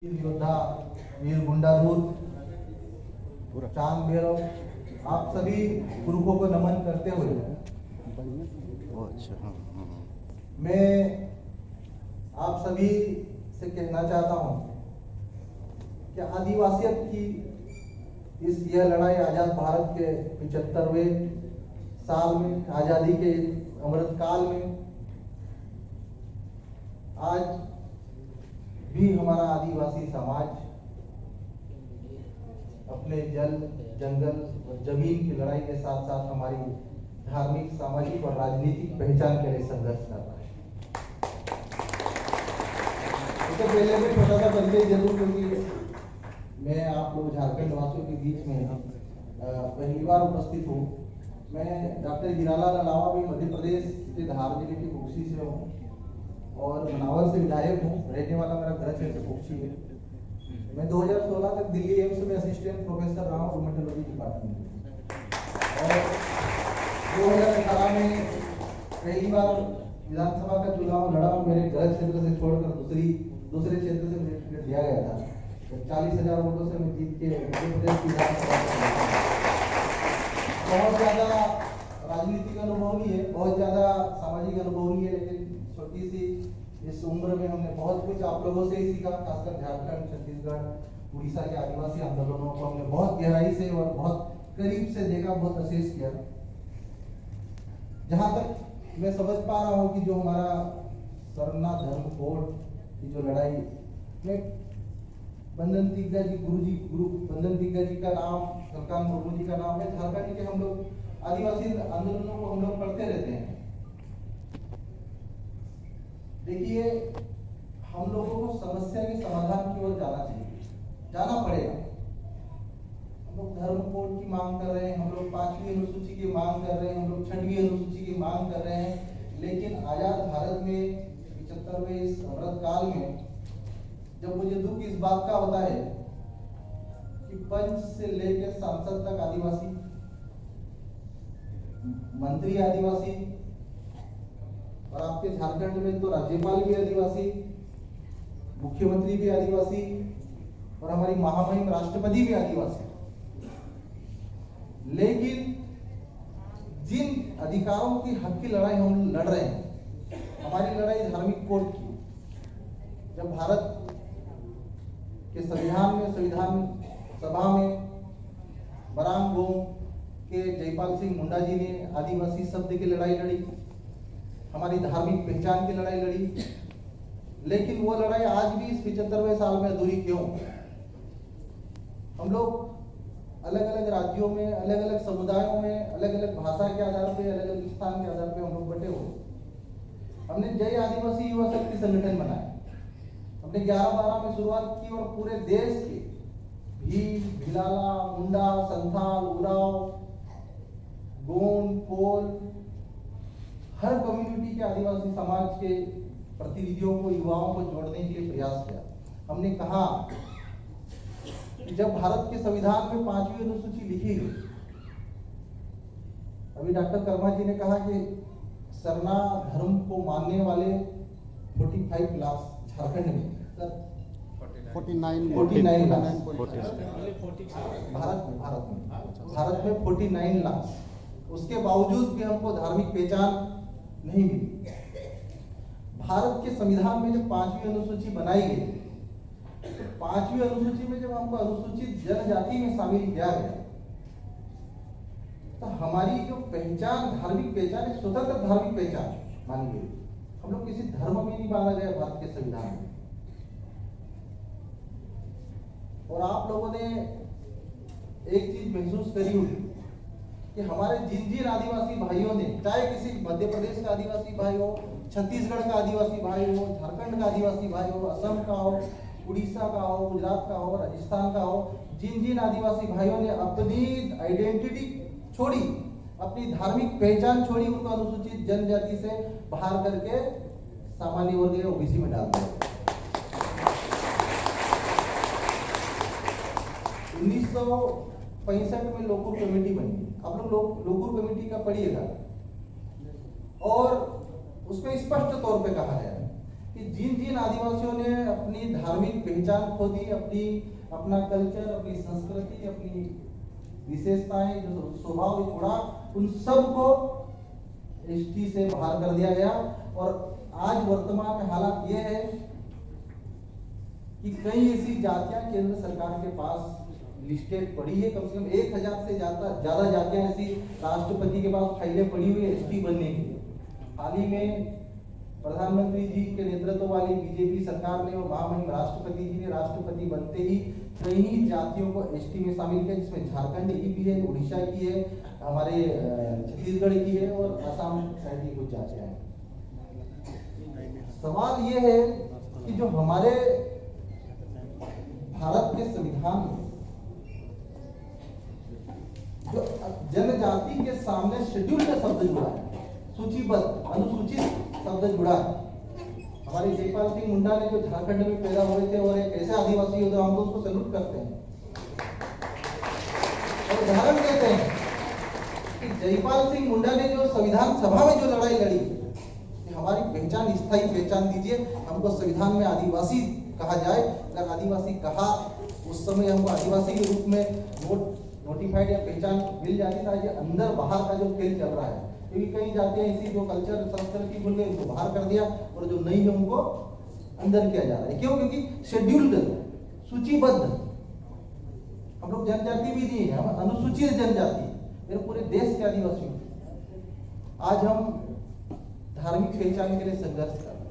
योद्धा वीर गुंडाधूर चांद भैरव, आप सभी पुरुषों को नमन करते हुए मैं आप सभी से कहना चाहता हूं कि आदिवासियत की यह लड़ाई आजाद भारत के 75वें साल में, आजादी के अमृत काल में आज भी हमारा आदिवासी समाज अपने जल, जंगल और जमीन की लड़ाई के साथ साथ हमारी धार्मिक, सामाजिक और राजनीतिक पहचान के लिए संघर्ष कर रहा है। इससे पहले मैं छोटा सा परिचय दे दूं, क्योंकि मैं आप लोग झारखंड वासियों के बीच में पहली बार उपस्थित हूँ। मैं डॉक्टर हीरालाल अलावा भी मध्य प्रदेश के धार जिले के कुक्षी से हूँ और मनावर से विधायक हूँ। रहने वाला मेरा घर क्षेत्र कुक्षी है। मैं 2016 तक दिल्ली एम्स में असिस्टेंट प्रोफेसर रहा हूँ रूमेटोलॉजी डिपार्टमेंट में, और 2018 में पहली बार विधानसभा का चुनाव लड़ा। मेरे घर क्षेत्र से छोड़कर दूसरे क्षेत्र से मुझे टिकट दिया गया था। तो 40,000 वोटों से मैं जीत के मध्य प्रदेश विधानसभा बहुत ज्यादा राजनीतिक अनुभव नहीं है, बहुत ज्यादा सामाजिक अनुभव नहीं है, लेकिन छोटी सी इस उम्र में हमने बहुत कुछ आप लोगों से ही सीखा। खासकर झारखंड, छत्तीसगढ़, उड़ीसा के आदिवासी आंदोलनों को हमने बहुत गहराई से और बहुत करीब से देखा, बहुत असेस किया। जहां तक मैं समझ पा रहा हूं कि जो हमारा सरना धर्म कोड की जो लड़ाई में बंधन तिग्गा जी, गुरु बंधन तिग्गा जी का नाम, कलकान मुर्मू जी का नाम है। झारखंड के हम लोग आदिवासी आंदोलनों को हम लोग पढ़ते रहते हैं। देखिए, हम लोगों को समस्या के समाधान की ओर जाना चाहिए, जाना पड़ेगा। हम लोग धर्म कोड की मांग कर रहे हैं, हम लोग 5वीं अनुसूची की मांग कर रहे हैं, हम लोग 6वीं अनुसूची की मांग कर रहे हैं, लेकिन आजाद भारत में 75वें इस अमृत काल में जब मुझे दुख इस बात का होता है कि पंच से लेकर सांसद तक आदिवासी, मंत्री आदिवासी, और आपके झारखंड में तो राज्यपाल भी आदिवासी, मुख्यमंत्री भी आदिवासी और हमारी महामहिम राष्ट्रपति भी आदिवासी। लेकिन जिन अधिकारों की हक की लड़ाई हम लड़ रहे हैं, हमारी लड़ाई धार्मिक कोड की। जब भारत के संविधान सभा में बरांग गोम के जयपाल सिंह मुंडा जी ने आदिवासी शब्द की लड़ाई लड़ी, हमारी धार्मिक पहचान की लड़ाई लड़ी, लेकिन वो लड़ाई आज भी इस 75वें साल में अधूरी क्यों? हम लोग अलग अलग राज्यों में, अलग अलग समुदायों में, अलग अलग भाषा के आधार पे, अलग अलग स्थान के आधार पे हम लोग बटे हुए। हमने जय आदिवासी युवा शक्ति संगठन बनाया, हमने 11-12 में शुरुआत की और पूरे देश के भील, भिलाला, मुंडा, संथाल, उराव, गोंड, कोल, हर कम्युनिटी के आदिवासी समाज के प्रतिनिधियों को, युवाओं को जोड़ने के लिए प्रयास किया। हमने कहा कि जब भारत के संविधान में 5वीं अनुसूची लिखी गई, अभी डॉक्टर कर्मा जी ने कहा कि सरना धर्म को मानने वाले 45 लाख झारखंड में, 49 लाख भारत में 49 लाख। उसके बावजूद भी हमको धार्मिक पहचान नहीं मिली। भारत के संविधान में जब 5वीं अनुसूची बनाई गई, तो 5वीं अनुसूची में जब हमको अनुसूचित जनजाति में शामिल किया गया, तो हमारी जो पहचान, धार्मिक पहचान, एक स्वतंत्र धार्मिक पहचान मानी गई। हम लोग किसी धर्म में नहीं बांधा गया भारत के संविधान में। और आप लोगों ने एक चीज महसूस करी होगी कि हमारे जिन आदिवासी भाइयों ने, चाहे किसी मध्य प्रदेश का आदिवासी भाई हो, छत्तीसगढ़ का आदिवासी भाई हो, झारखंड का आदिवासी भाई हो, असम का हो, उड़ीसा का हो, गुजरात का हो, राजस्थान का हो, जिन आदिवासी भाइयों ने अपनी आइडेंटिटी छोड़ी, अपनी धार्मिक पहचान छोड़ी, उनको अनुसूचित जनजाति से बाहर करके सामान्य वर्ग या ओबीसी में डाल दिया। 1965 में लोकूर कमेटी बनी। आप लोग लोकूर कमेटी का पढ़िएगा, और उसमें स्पष्ट तौर पे कहा गया कि जिन जिन आदिवासियों ने अपनी धार्मिक पहचान खो दी, अपना कल्चर, अपनी संस्कृति, अपनी विशेषताएं, जो स्वभाव छोड़ा, उन सबको एसटी से बाहर कर दिया गया। और आज वर्तमान में हालात ये है कि कई ऐसी जातियां केंद्र सरकार के पास लिस्टेड पड़ी है, कम से कम 1000 से ज्यादा जातियां ऐसी राष्ट्रपति के पास फाइलें पड़ी हुई है एसटी बनने की। हाल ही में प्रधानमंत्री जी के नेतृत्व वाली बीजेपी सरकार ने और महामहिम राष्ट्रपति जी ने राष्ट्रपति बनते ही कई जातियों को एसटी में शामिल किया, जिसमें झारखंड की भी है, उड़ीसा की है, हमारे छत्तीसगढ़ की है और असम साइड की कुछ जातियां हैं। सवाल ये है कि जो हमारे भारत के संविधान में जो जनजाति के सामने शेड्यूल का शब्द जुड़ा है, सूचीबद्ध अनुसूचित शब्द जुड़ा है। हमारे जयपाल सिंह मुंडा ने जो झारखंड में पैदा हुए थे और एक ऐसे आदिवासी होते, हम तो उसको सैल्यूट करते हैं और उदाहरण देते हैं कि जयपाल सिंह मुंडा ने जो संविधान सभा में जो लड़ाई लड़ी कि हमारी पहचान, स्थायी पहचान दीजिए, हमको संविधान में आदिवासी कहा जाए। अगर आदिवासी कहा उस समय हमको आदिवासी के रूप में नोटिफाइड या पहचान मिल जाती था। ये अंदर बाहर का जो खेल चल रहा है, क्योंकि कई जातियां ऐसी जो कल्चर संस्कृति भूल गए उनको बाहर कर दिया और जो नहीं है उनको अंदर किया जा रहा है। क्यों? क्योंकि शेड्यूल्ड, सूचीबद्ध। हम लोग जनजाति भी नहीं है, हम अनुसूचित जनजाति, मेरे पूरे देश के आदिवासी। आज हम धार्मिक पहचान के लिए संघर्ष कर रहे हैं।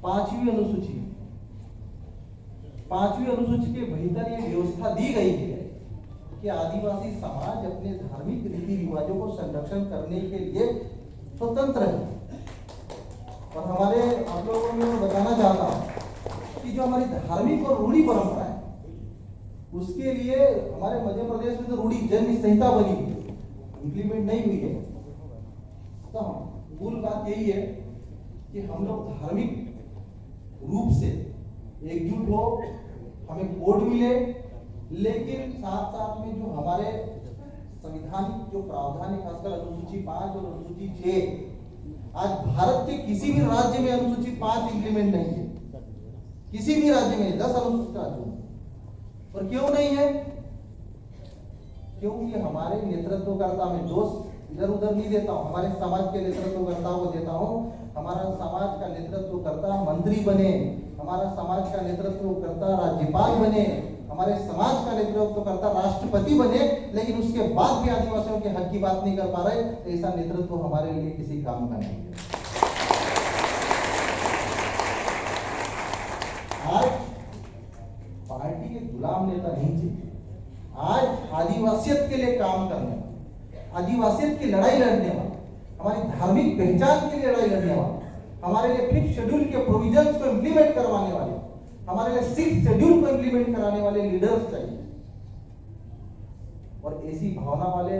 पांचवी अनुसूची के भीतर ये व्यवस्था दी गई है कि आदिवासी समाज अपने धार्मिक रीति रिवाजों को संरक्षण करने के लिए स्वतंत्र है। और हमारे आप लोगों में मैं बताना चाहता हूं कि जो हमारी धार्मिक और रूढ़ी परंपरा है, उसके लिए हमारे मध्य प्रदेश में तो रूढ़ी जन्म संहिता बनी हुई, इंप्लीमेंट नहीं हुई है। तो मूल बात यही है कि हम लोग धार्मिक रूप से एकजुट हो, हमें कोड मिले, लेकिन साथ साथ में जो हमारे संविधानिक जो प्रावधान है, खासकर अनुसूची 5 और अनुसूची 6, आज भारत के किसी भी राज्य में अनुसूची 5 इंप्लीमेंट नहीं है। किसी भी राज्य में 10 अनुसूचित राज्यों में। और क्यों नहीं है? क्योंकि हमारे नेतृत्वकर्ता में दोष इधर उधर नहीं देता हूं, हमारे समाज के नेतृत्वकर्ताओं को देता हूं। हमारा समाज का नेतृत्वकर्ता मंत्री बने, हमारा समाज का नेतृत्वकर्ता राज्यपाल बने, हमारे समाज का नेतृत्वकर्ता राष्ट्रपति बने, लेकिन उसके बाद भी आदिवासियों के हक की बात नहीं कर पा रहे, तो ऐसा नेतृत्व हमारे लिए किसी काम का नहीं है। आज पार्टी के गुलाम नेता नहीं चाहिए। आज आदिवासियत के लिए काम करने वाले, आदिवासियत की लड़ाई लड़ने वाले, हमारी धार्मिक पहचान के लिए लड़ाई लड़ने वाले, हमारे लिए 5th शेड्यूल के प्रोविजंस को इंप्लीमेंट करवाने वाले, हमारे लिए 6th शेड्यूल को इंप्लीमेंट कराने वाले लीडर्स चाहिए। और ऐसी भावना वाले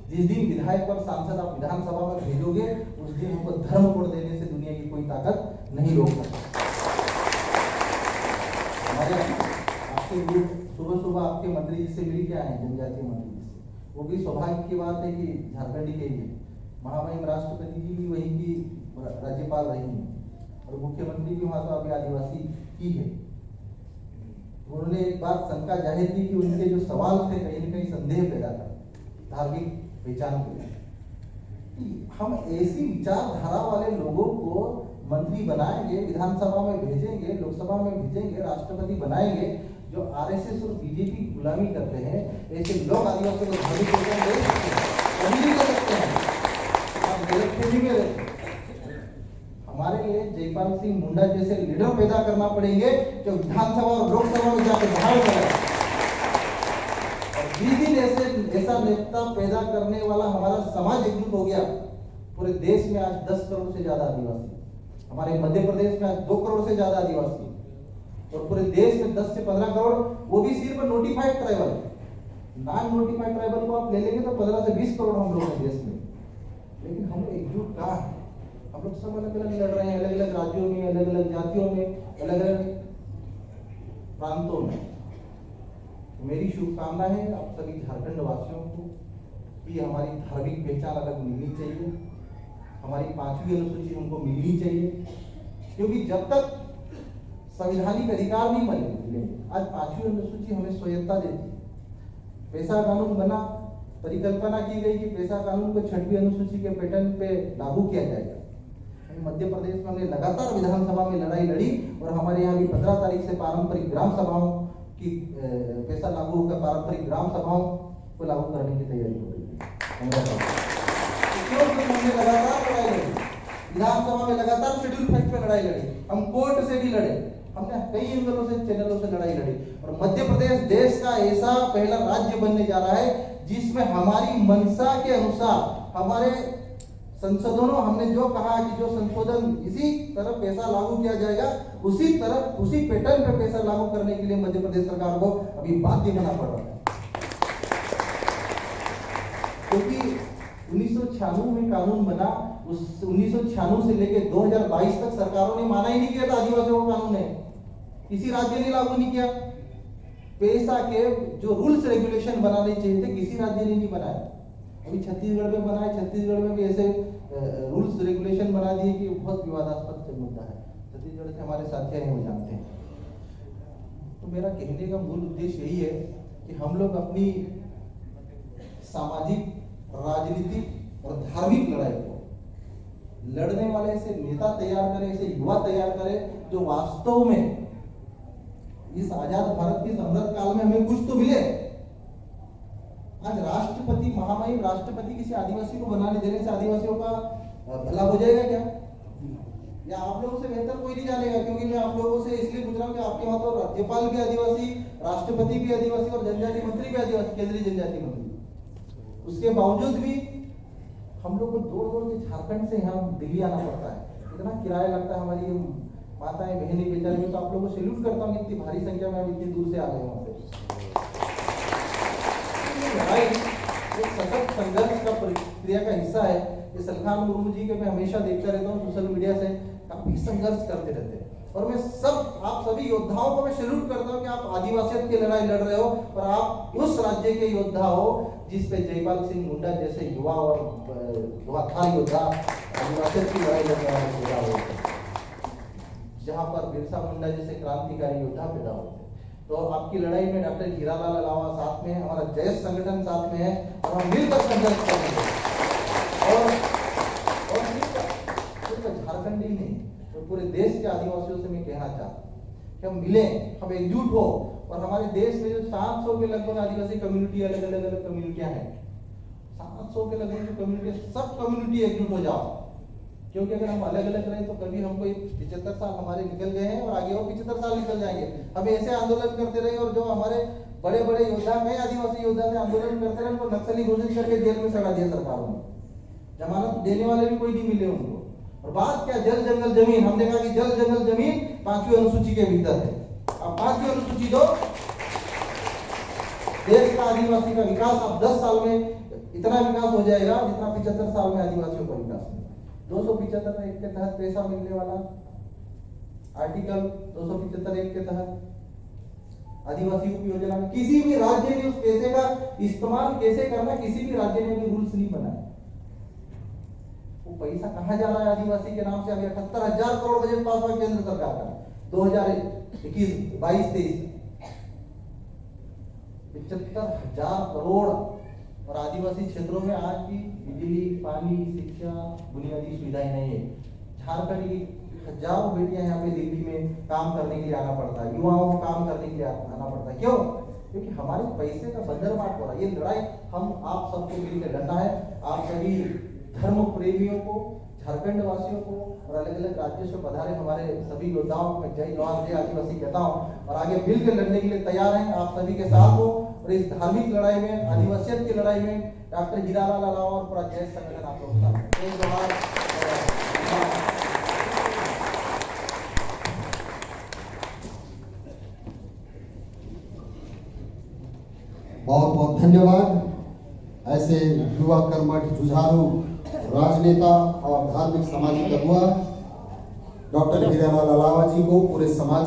जिस दिन विधायक और सांसद आप विधानसभा में भेजोगे, उस दिन हमको धर्म कोड देने से दुनिया की कोई ताकत नहीं रोक सकती। हमारे आपके सुबह सुबह आपके मंत्री जी से मिल के आए, जनजातीय मंत्री जी से, वो भी सौभाग्य की बात है कि झारखंड के लिए महामहिम राष्ट्रपति जी भी वहीं की राज्यपाल रही हैं और मुख्यमंत्री भी वहां तो अभी आदिवासी की है। उन्होंने एक बात शंका जाहिर की कि उनके जो सवाल थे कहीं न कहीं संदेह पैदा कर धार्मिक पहचान को, कि हम ऐसी विचारधारा वाले लोगों को मंत्री बनाएंगे, विधानसभा में भेजेंगे, लोकसभा में भेजेंगे, राष्ट्रपति बनाएंगे, जो आरएसएस और बीजेपी की गुलामी करते हैं। ऐसे लोग आदिवासियों को धार्मिक पहचान दे सकते हैं। आप गलतफहमी में रहते। हमारे लिए जयपाल सिंह मुंडा जैसे लीडर पैदा करना पड़ेंगे जो विधानसभा और लोकसभा में जाकर बाहर करें। और जिस दिन ऐसा नेता पैदा करने वाला हमारा समाज एकजुट हो गया, पूरे देश में आज 10 करोड़ से ज्यादा आदिवासी, हमारे मध्य प्रदेश में आज 2 करोड़ से ज्यादा आदिवासी, और पूरे देश में 10 से 15 करोड़, वो भी सिर्फ notified tribal. Non notified tribal को आप ले लेंगे तो 15 से 20 करोड़ हम लोग हैं देश में। लेकिन हम लोग एकजुट कहाँ है? हम लोग सब अलग अलग लड़ रहे हैं, अलग अलग राज्यों में, अलग अलग जातियों में, अलग अलग प्रांतों में। मेरी शुभकामना है आप सभी झारखंड वासियों को कि हमारी धार्मिक पहचान अलग मिलनी चाहिए, हमारी 5वीं अनुसूची हमको मिलनी चाहिए, क्योंकि जब तक संवैधानिक अधिकार नहीं मिले, आज 5वीं अनुसूची हमें स्वायत्ता देती है। पेशा कानून बना, परिकल्पना की गई कि पेशा कानून को 6वीं अनुसूची के पैटर्न पे लागू किया जाएगा। मध्य प्रदेश में हमने लगातार विधानसभा में लड़ाई लड़ी और हमारे यहाँ भी 15 तारीख से पारंपरिक ग्राम सभाओं की पैसा लागू होकर पारंपरिक ग्राम सभाओं को लागू करने की तैयारी हो रही है। क्योंकि हमने लगातार लड़ाई लड़ी, विधानसभा में लगातार शेड्यूल फैक्ट पे लड़ाई लड़ी, हम कोर्ट से भी लड़े, हमने कई एंगलों से चैनलों से लड़ाई लड़ी और मध्य प्रदेश देश का ऐसा पहला राज्य बनने जा रहा है जिसमें हमारी मंशा के अनुसार हमारे संशोधनों हमने जो कहा कि जो संशोधन इसी तरह पैसा लागू किया जाएगा, उसी तरह उसी पैटर्न पे पैसा लागू करने के लिए मध्य प्रदेश सरकार को अभी बाध्य होना पड़ रहा है। क्योंकि 1996 में कानून बना, उस 1996 से लेकर 2022 तक सरकारों ने माना ही नहीं किया था आदिवासियों का कानून है, किसी राज्य ने लागू नहीं किया। पैसा के जो रूल्स रेगुलेशन बनाने चाहिए थे किसी राज्य ने नहीं बनाया। अभी छत्तीसगढ़ में बना है, छत्तीसगढ़ में भी ऐसे रूल्स रेगुलेशन बना दिए कि बहुत विवादास्पद मुद्दा है। छत्तीसगढ़ से हमारे साथी हैं, वो जानते हैं। तो मेरा कहने का मूल उद्देश्य यही है कि हम लोग अपनी सामाजिक, राजनीतिक और धार्मिक लड़ाई को लड़ने वाले ऐसे नेता तैयार करें, ऐसे युवा तैयार करें जो वास्तव में इस आजाद भारत के अमृत काल में हमें कुछ तो मिले। आज राष्ट्रपति, महामहिम राष्ट्रपति किसी आदिवासी को बनाने देने से आदिवासियों का भला हो जाएगा क्या? या आप लोगों से बेहतर कोई नहीं जानेगा, क्योंकि मैं आप लोगों से इसलिए पूछ रहा हूं कि आपके वहां तो राज्यपाल भी आदिवासी, राष्ट्रपति भी आदिवासी और जनजाति मंत्री भी आदिवासी, केंद्रीय जनजाति मंत्री। उसके बावजूद भी हम लोग को दौड़ दौड़ के झारखंड से यहाँ दिल्ली आना पड़ता है, इतना किराया लगता है। हमारी माताएं बहनें बेचारी, मैं तो आप लोगों को सैल्यूट करता हूँ, इतनी भारी संख्या में आप इतनी दूर से आ गए वहां से। एक सतत संघर्ष का प्रक्रिया का हिस्सा है। ये सलखान मुर्मू जी के मैं हमेशा देखता रहता हूँ सोशल मीडिया से, काफी संघर्ष करते रहते हैं। और मैं आप सभी योद्धाओं को मैं सैल्यूट करता हूँ कि आप आदिवासियत की लड़ाई लड़ रहे हो और आप उस राज्य के योद्धा हो जिस पे जयपाल सिंह मुंडा जैसे युवा और युवाखान योद्धा आदिवासियत की लड़ाई लड़ रहे हो, जहां पर बिरसा मुंडा जैसे क्रांतिकारी योद्धा पैदा होते। तो आपकी लड़ाई में डॉक्टर हीरालाल अलावा साथ में, हमारा जयस संगठन साथ में है और हम मिलकर संघर्ष करेंगे। और सिर्फ झारखंड ही नहीं, तो पूरे देश के आदिवासियों से मैं कहना चाहता हूँ कि हम मिलें, हम एकजुट हो और हमारे देश में जो 700 के लगभग आदिवासी कम्युनिटी, अलग अलग कम्युनिटियां हैं, 700 के लगभग जो कम्युनिटी, सब कम्युनिटी एकजुट हो जाओ। क्योंकि अगर हम अलग अलग रहे तो कभी हमको 75 साल हमारे निकल गए हैं और आगे और 75 साल निकल जाएंगे। हम ऐसे आंदोलन करते रहे और जो हमारे बड़े बड़े योद्धा, कई आदिवासी योद्धा से आंदोलन करते रहे, उनको नक्सली घोषित करके जेल में सड़ा दिया सरकारों ने, जमानत देने वाले भी कोई नहीं मिले उनको। और बात क्या, जल जंगल जमीन, हमने कहा कि जल जंगल जमीन 5वीं अनुसूची के भीतर है। अब 5वीं अनुसूची दो, देश का आदिवासी का विकास अब 10 साल में इतना विकास हो जाएगा जितना 75 साल में आदिवासियों का विकास। 275 एक के तहत पैसा मिलने वाला, आर्टिकल 275 एक के तहत आदिवासी उपयोजना में किसी भी राज्य ने उस पैसे का इस्तेमाल कैसे करना, किसी भी राज्य ने रूल्स नहीं बनाए। वो पैसा कहां जा रहा है आदिवासी के नाम से? अभी 78,000 करोड़ बजट पास हुआ केंद्र सरकार का 2021-22-23, 75,000 करोड़। और आदिवासी क्षेत्रों में आज भी बिजली, पानी, शिक्षा, बुनियादी सुविधाएं नहीं है। झारखंड की हजारों बेटियां यहाँ पे दिल्ली में काम करने के लिए आना पड़ता है, युवाओं को काम करने के लिए आना पड़ता है। क्यों? क्योंकि हमारे पैसे का बंदरबाट हो रहा है। ये लड़ाई हम आप सबको मिलकर लड़ना है। आप सभी धर्म प्रेमियों को, झारखंड वासियों को और अलग अलग राज्यों से पधारे हमारे सभी योद्धाओं को जय जवान जय आदिवासी कहता हूँ और आगे मिलकर लड़ने के लिए तैयार हैं। आप सभी के साथ हो और इस धार्मिक लड़ाई में, आदिवासियत की लड़ाई में डॉक्टर हीरालाल अलावा और पूरा जयस संगठन आप लोग साथ बहुत बहुत धन्यवाद। ऐसे युवा कर्मठ, जुझारू राजनेता और धार्मिक सामाजिक अगुवा डॉक्टर हीरालाल अलावा जी को पूरे समाज